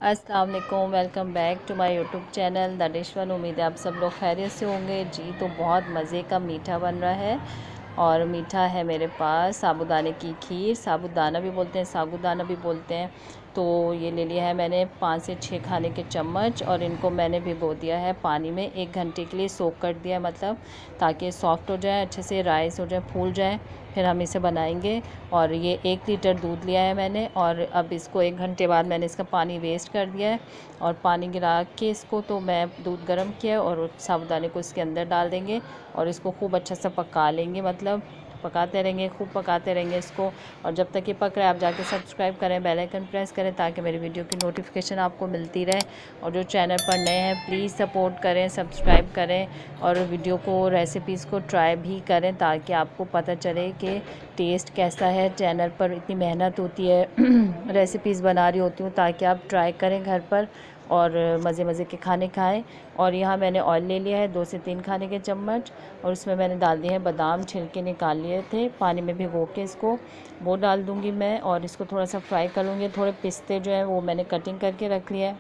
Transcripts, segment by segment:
अस्सलाम वालेकुम, welcome back to my YouTube channel the dish one. उम्मीद है आप सब लोग खैरियत से होंगे जी। तो बहुत मज़े का मीठा बन रहा है और मीठा है मेरे पास साबूदाने की खीर। साबूदाना भी बोलते हैं, साबूदाना भी बोलते हैं। तो ये ले लिया है मैंने 5 से 6 खाने के चम्मच और इनको मैंने भिगो दिया है पानी में 1 घंटे के लिए सोक कर दिया है, मतलब ताकि सॉफ़्ट हो जाए, अच्छे से राइस हो जाए, फूल जाए। फिर हम इसे बनाएंगे। और ये 1 लीटर दूध लिया है मैंने और अब इसको 1 घंटे बाद मैंने इसका पानी वेस्ट कर दिया है और पानी गिरा के इसको तो मैं दूध गर्म किया और साबूदाने को इसके अंदर डाल देंगे और इसको खूब अच्छा सा पका लेंगे, मतलब पकाते रहेंगे, खूब पकाते रहेंगे इसको। और जब तक ये पक रहा है आप जाके सब्सक्राइब करें, बेल आइकन प्रेस करें ताकि मेरी वीडियो की नोटिफिकेशन आपको मिलती रहे। और जो चैनल पर नए हैं प्लीज़ सपोर्ट करें, सब्सक्राइब करें और वीडियो को, रेसिपीज़ को ट्राई भी करें ताकि आपको पता चले कि टेस्ट कैसा है। चैनल पर इतनी मेहनत होती है रेसिपीज़ बना रही होती हूँ ताकि आप ट्राई करें घर पर और मज़े मज़े के खाने खाएं। और यहाँ मैंने ऑयल ले लिया है 2 से 3 खाने के चम्मच और उसमें मैंने डाल दिए हैं बादाम, छिलके निकाल लिए थे पानी में भिगो के, इसको वो डाल दूँगी मैं और इसको थोड़ा सा फ्राई कर लूँगी। थोड़े पिस्ते जो हैं वो मैंने कटिंग करके रख लिया है,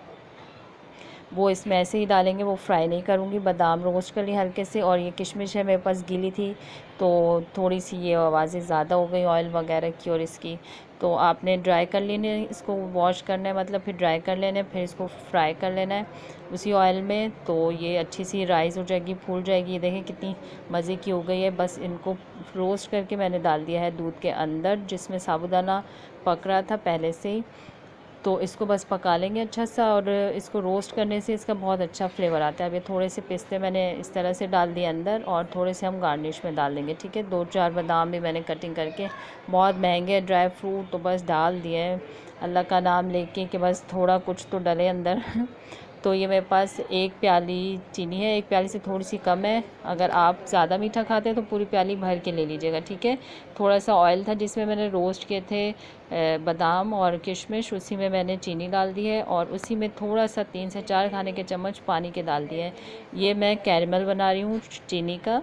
वो इसमें ऐसे ही डालेंगे, वो फ्राई नहीं करूँगी। बादाम रोस्ट कर ली हल्के से और ये किशमिश है मेरे पास गीली थी तो थोड़ी सी ये आवाज़ें ज़्यादा हो गई ऑयल वगैरह की। और इसकी तो आपने ड्राई कर लेने, इसको वॉश करना है, मतलब फिर ड्राई कर लेना है, फिर इसको फ्राई कर लेना है उसी ऑयल में। तो ये अच्छी सी राइस हो जाएगी, फूल जाएगी। ये देखें कितनी मज़े की हो गई है। बस इनको रोस्ट करके मैंने डाल दिया है दूध के अंदर जिसमें साबूदाना पक रहा था पहले से ही। तो इसको बस पका लेंगे अच्छा सा और इसको रोस्ट करने से इसका बहुत अच्छा फ्लेवर आता है। अब ये थोड़े से पिस्ते मैंने इस तरह से डाल दिए अंदर और थोड़े से हम गार्निश में डाल देंगे, ठीक है। 2-4 बादाम भी मैंने कटिंग करके, बहुत महंगे ड्राई फ्रूट तो बस डाल दिए हैं अल्लाह का नाम लेके कि बस थोड़ा कुछ तो डले अंदर तो ये मेरे पास 1 प्याली चीनी है, 1 प्याली से थोड़ी सी कम है। अगर आप ज़्यादा मीठा खाते हैं तो पूरी प्याली भर के ले लीजिएगा, ठीक है। थोड़ा सा ऑयल था जिसमें मैंने रोस्ट किए थे बादाम और किशमिश, उसी में मैंने चीनी डाल दी है और उसी में थोड़ा सा 3 से 4 खाने के चम्मच पानी के डाल दिए हैं। ये मैं कैरमल बना रही हूँ चीनी का।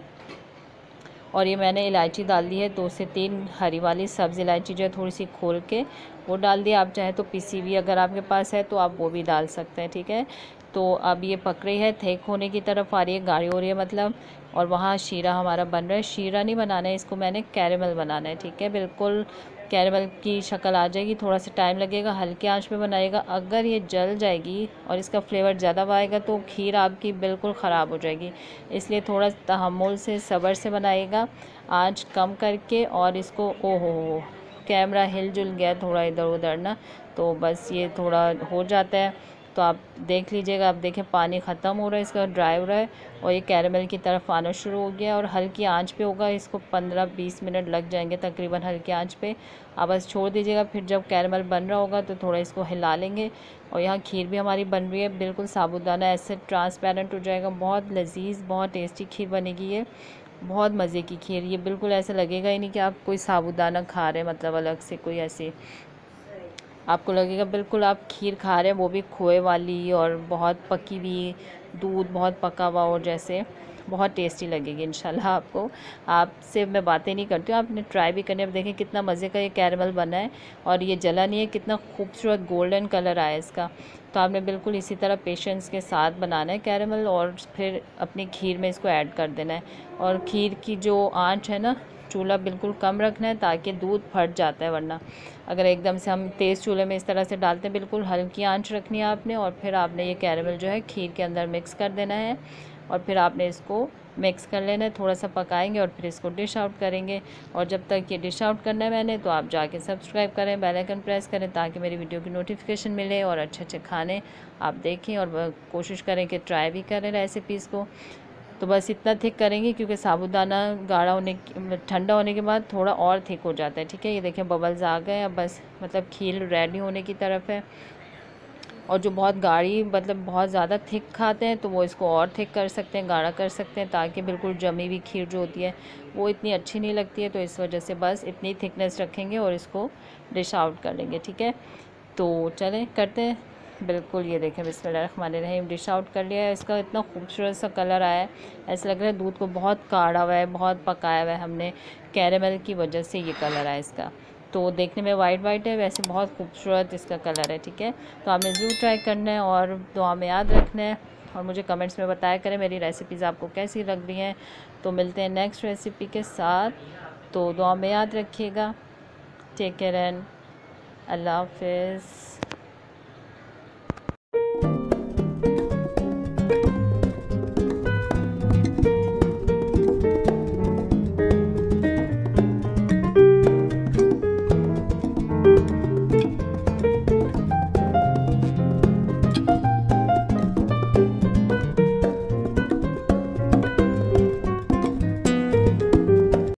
और ये मैंने इलायची डाल दी है 2 से 3 हरी वाली सब्ज़ इलायची जो है थोड़ी सी खोल के वो डाल दिया। आप चाहे तो पिसी हुई अगर आपके पास है तो आप वो भी डाल सकते हैं, ठीक है। तो अब ये पक रही है, थिक होने की तरफ आ रही है, गाढ़ी हो रही है मतलब। और वहाँ शीरा हमारा बन रहा है। शीरा नहीं बनाना है इसको, मैंने कैरेमल बनाना है, ठीक है। बिल्कुल कैरेमल की शक्ल आ जाएगी, थोड़ा सा टाइम लगेगा, हल्के आंच पे बनाएगा। अगर ये जल जाएगी और इसका फ्लेवर ज़्यादा आएगा तो खीर आपकी बिल्कुल ख़राब हो जाएगी। इसलिए थोड़ा तहम्मुल से, सब्र से बनाइएगा, आंच कम करके। और इसको हो कैमरा हिल जुल गया थोड़ा इधर उधर ना, तो बस ये थोड़ा हो जाता है तो आप देख लीजिएगा। आप देखें पानी ख़त्म हो रहा है, इसका ड्राई हो रहा है और ये कैरेमल की तरफ आना शुरू हो गया और हल्की आंच पे होगा। इसको 15-20 मिनट लग जाएंगे तकरीबन हल्की आंच पे। आप बस छोड़ दीजिएगा, फिर जब कैरेमल बन रहा होगा तो थोड़ा इसको हिला लेंगे। और यहाँ खीर भी हमारी बन रही है, बिल्कुल साबूदाना ऐसे ट्रांसपेरेंट हो जाएगा। बहुत लजीज, बहुत टेस्टी खीर बनेगी ये, बहुत मज़े की खीर। ये बिल्कुल ऐसा लगेगा ही नहीं कि आप कोई साबूदाना खा रहे हैं, मतलब अलग से कोई ऐसी, आपको लगेगा बिल्कुल आप खीर खा रहे हैं, वो भी खोए वाली और बहुत पकी हुई, दूध बहुत पका हुआ और जैसे बहुत टेस्टी लगेगी इंशाल्लाह आपको। आपसे मैं बातें नहीं करती हूँ, आपने ट्राई भी करनी है। अब देखें कितना मज़े का ये कैरेमल बना है और ये जला नहीं है, कितना खूबसूरत गोल्डन कलर आया इसका। तो आपने बिल्कुल इसी तरह पेशेंस के साथ बनाना है कैरेमल और फिर अपनी खीर में इसको ऐड कर देना है। और खीर की जो आँच है ना, चूल्हा बिल्कुल कम रखना है ताकि दूध फट जाता है, वरना अगर एकदम से हम तेज़ चूल्हे में इस तरह से डालते हैं, बिल्कुल हल्की आंच रखनी है आपने। और फिर आपने ये कैरेमल जो है खीर के अंदर मिक्स कर देना है और फिर आपने इसको मिक्स कर लेना है, थोड़ा सा पकाएंगे और फिर इसको डिश आउट करेंगे। और जब तक ये डिश आउट करना है मैंने, तो आप जाके सब्सक्राइब करें, बेल आइकन प्रेस करें ताकि मेरी वीडियो की नोटिफिकेशन मिले और अच्छे अच्छे खाने आप देखें और कोशिश करें कि ट्राई भी करें रेसिपीज़ को। तो बस इतना थिक करेंगे क्योंकि साबूदाना गाढ़ा होने, ठंडा होने के बाद थोड़ा और थिक हो जाता है, ठीक है। ये देखें बबल्स आ गए, अब बस मतलब खीर रेडी होने की तरफ है। और जो बहुत गाढ़ी, मतलब बहुत ज़्यादा थिक खाते हैं तो वो इसको और थिक कर सकते हैं, गाढ़ा कर सकते हैं ताकि बिल्कुल जमी हुई खीर जो होती है वो इतनी अच्छी नहीं लगती है। तो इस वजह से बस इतनी थिकनेस रखेंगे और इसको डिश आउट कर लेंगे, ठीक है। तो चलें करते हैं। बिल्कुल ये देखें बिस्मिल्लाहिर्रहमानिर्रहीम, डिश आउट कर लिया है। इसका इतना खूबसूरत सा कलर आया है, ऐसा लग रहा है दूध को बहुत काढ़ा हुआ है, बहुत पकाया हुआ है हमने, कैरेमल की वजह से ये कलर आया इसका। तो देखने में वाइट वाइट है, वैसे बहुत खूबसूरत इसका कलर है। ठीक है, तो आपने ज़रूर ट्राई करना है और दुआ में याद रखना है और मुझे कमेंट्स में बताया करें मेरी रेसिपीज़ आपको कैसी लग रही हैं। तो मिलते हैं नेक्स्ट रेसिपी के साथ, तो दुआ में याद रखिएगा। टेक केयर एंड अल्लाह हाफिज़।